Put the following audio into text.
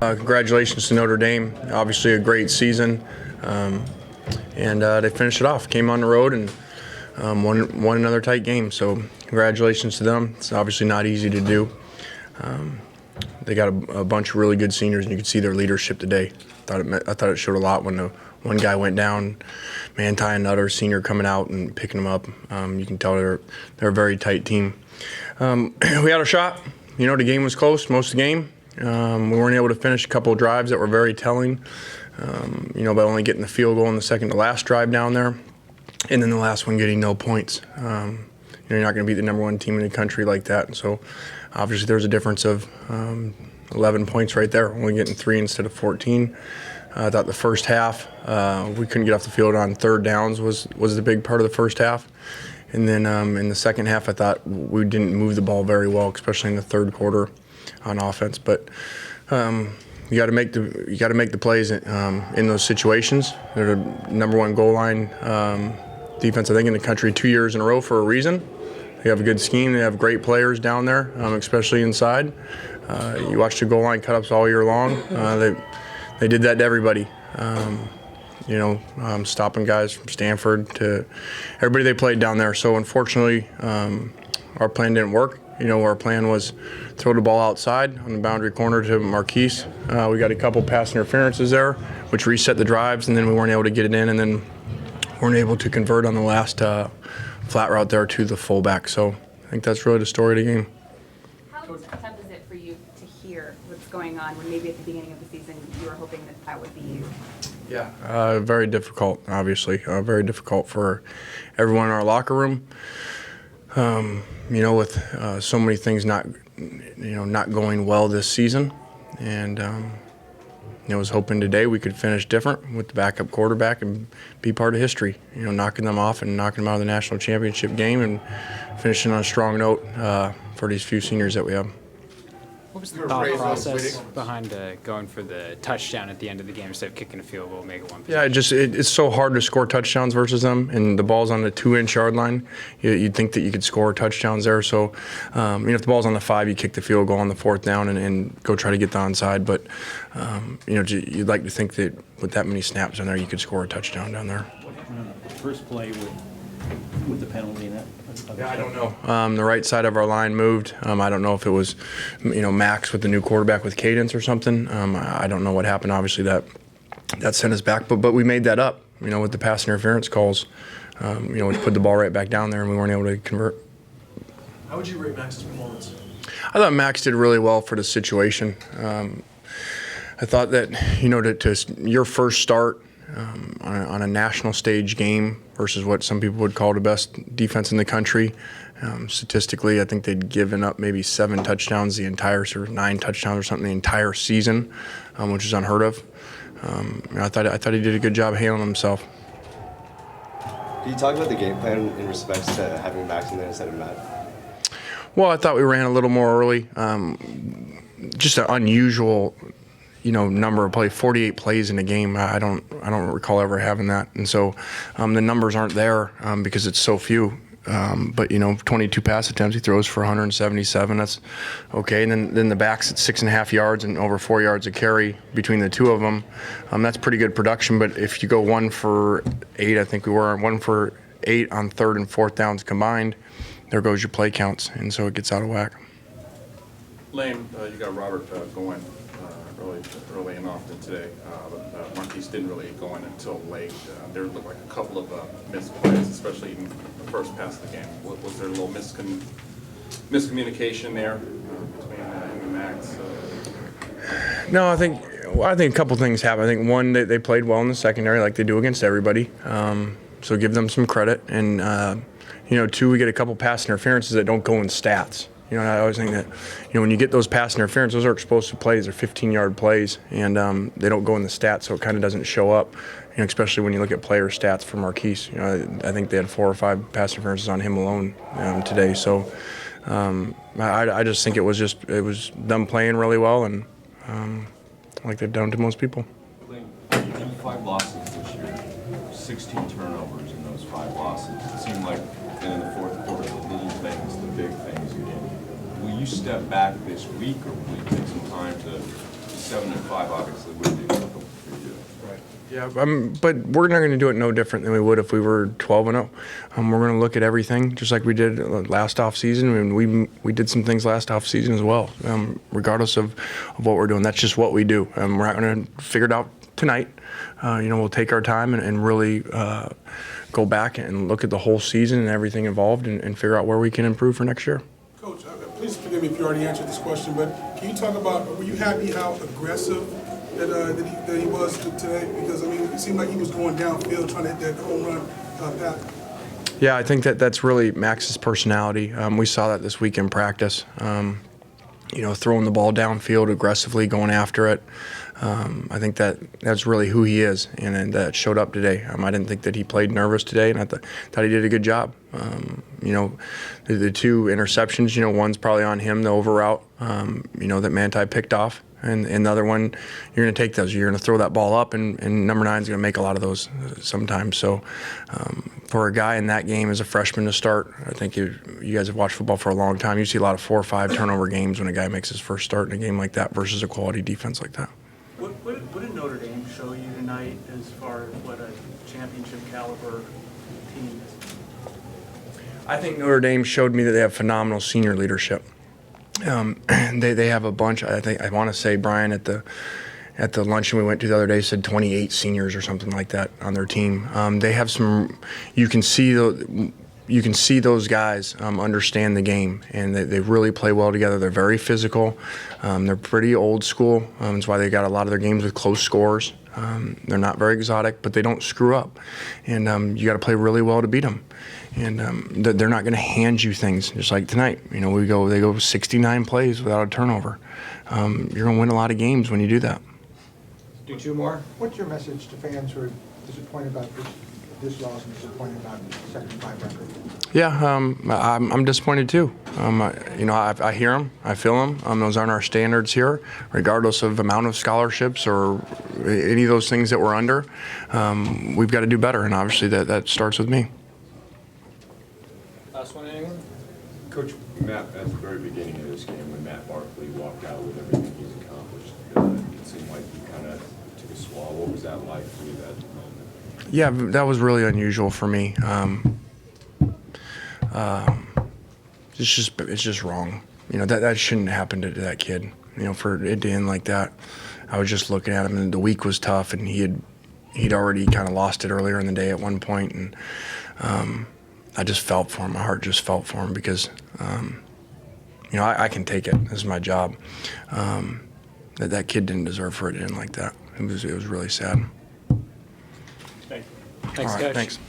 Congratulations to Notre Dame. Obviously a great season. And they finished it off. Came on the road and won another tight game. So congratulations to them. It's obviously not easy to do. They got a bunch of really good seniors, and you could see their leadership today. I thought it showed a lot when the one guy went down, Manti, another senior coming out and picking him up. You can tell they're a very tight team. We had a shot. You know, the game was close most of the game. We weren't able to finish a couple of drives that were very telling. You know, by only getting the field goal in the second to last drive down there, and then the last one getting no points. You know, you're not going to beat the #1 team in the country like that. And so, obviously, there's a difference of 11 points right there, only getting 3 instead of 14. I thought the first half, we couldn't get off the field on third downs was the big part of the first half. And then in the second half, I thought we didn't move the ball very well, especially in the third quarter on offense. But you got to make the plays in those situations. They're the #1 goal line defense, I think, in the country 2 years in a row for a reason. They have a good scheme. They have great players down there, especially inside. You watch the goal line cut-ups all year long. They did that to everybody. You know, stopping guys from Stanford to everybody they played down there. So unfortunately, our plan didn't work. You know, our plan was throw the ball outside on the boundary corner to Marquise. We got a couple pass interferences there, which reset the drives, and then we weren't able to get it in, and then weren't able to convert on the last flat route there to the fullback. So I think that's really the story of the game. How tough is it for you to hear what's going on when maybe at the beginning of the season you were hoping that would be you? Yeah, very difficult, obviously. Very difficult for everyone in our locker room. You know, with so many things not going well this season, and I was hoping today we could finish different with the backup quarterback and be part of history. You know, knocking them off and knocking them out of the national championship game and finishing on a strong note for these few seniors that we have. What was the thought process behind going for the touchdown at the end of the game instead of kicking a field goal, make it one possession? Yeah, it's so hard to score touchdowns versus them, and the ball's on the 2-inch yard line. You'd think that you could score touchdowns there. So, if the ball's on the 5, you kick the field goal on the 4th down and go try to get the onside. But, you'd like to think that with that many snaps in there, you could score a touchdown down there. First play with the penalty in that. Yeah, I don't know. The right side of our line moved. I don't know if it was, Max with the new quarterback with cadence or something. I don't know what happened. Obviously, that sent us back. But we made that up, with the pass interference calls. Which put the ball right back down there, and we weren't able to convert. How would you rate Max's performance? I thought Max did really well for the situation. I thought that, to your first start on a national stage game versus what some people would call the best defense in the country. Statistically, I think they'd given up maybe 7 touchdowns the entire, or 9 touchdowns or something the entire season, which is unheard of. I thought he did a good job handling himself. Can you talk about the game plan in respects to having Max in there instead of Matt? Well, I thought we ran a little more early. Just an unusual number of plays, 48 plays in a game. I don't recall ever having that, and so the numbers aren't there because it's so few. But 22 pass attempts, he throws for 177. That's okay. And then the backs at 6.5 yards and over 4 yards a carry between the two of them. That's pretty good production. But if you go 1 for 8, I think we were 1 for 8 on 3rd and 4th downs combined, there goes your play counts, and so it gets out of whack. Lane, you got Robert going early and often today, but Marquise didn't really go in until late. There looked like a couple of missed plays, especially in the first pass of the game. Was there a little miscommunication there between him and Max? No, I think a couple things happened. I think one, they played well in the secondary like they do against everybody, so give them some credit. And two, we get a couple pass interferences that don't go in stats. I always think that, when you get those pass interference, those are explosive plays. They're 15-yard plays, and they don't go in the stats, so it kind of doesn't show up, especially when you look at player stats for Marquise. I think they had 4 or 5 pass interferences on him alone today. So I just think it was them playing really well, and like they've done to most people. You had 5 losses this year, 16 turnovers in those 5 losses. It seemed like in the fourth quarter, the little things, the big things you did. Will you step back this week, or will you take some time to 7-5 obviously would be difficult for you. Yeah, but we're not going to do it no different than we would if we were 12-0. We're going to look at everything just like we did last off season, and we did some things last off season as well. Regardless of what we're doing, that's just what we do. We're not going to figure it out tonight. We'll take our time and really go back and look at the whole season and everything involved and figure out where we can improve for next year. Coach, please forgive me if you already answered this question, but can you talk about, were you happy how aggressive that he was today? Because, I mean, it seemed like he was going downfield trying to hit that home run path. Yeah, I think that's really Max's personality. We saw that this week in practice. Throwing the ball downfield aggressively, going after it. I think that's really who he is, and that showed up today. I didn't think that he played nervous today, and I thought he did a good job. The two interceptions, one's probably on him, the over route, that Manti picked off. And the other one, you're going to take those. You're going to throw that ball up, and number 9 is going to make a lot of those sometimes. So for a guy in that game as a freshman to start, I think you guys have watched football for a long time. You see a lot of 4 or 5 turnover games when a guy makes his first start in a game like that versus a quality defense like that. What did Notre Dame show you tonight as far as what a championship caliber team is? I think Notre Dame showed me that they have phenomenal senior leadership. They have a bunch. I want to say Brian at the luncheon we went to the other day said 28 seniors or something like that on their team. They have some. You can see those guys understand the game, and they really play well together. They're very physical. They're pretty old school. That's why they got a lot of their games with close scores. They're not very exotic, but they don't screw up, and you got to play really well to beat them. And they're not going to hand you things just like tonight. They go 69 plays without a turnover. You're going to win a lot of games when you do that. Do 2 more. What's your message to fans who are disappointed about this loss and disappointed about the 7-5 record? Yeah, I'm disappointed too. I hear them, I feel them. Those aren't our standards here, regardless of amount of scholarships or any of those things that we're under. We've got to do better, and obviously that starts with me. Last one, anyone? Coach, Matt, at the very beginning of this game, when Matt Barkley walked out with everything he's accomplished, it seemed like you kind of took a swallow. What was that like for you, that moment? Yeah, that was really unusual for me. It's just wrong. That shouldn't happen to that kid. For it to end like that. I was just looking at him, and the week was tough, and he'd already kind of lost it earlier in the day at one point, and I just felt for him. My heart just felt for him because I can take it. This is my job. That kid didn't deserve for it to end like that. It was really sad. Thank you. Thanks, All right, Coach. thanks.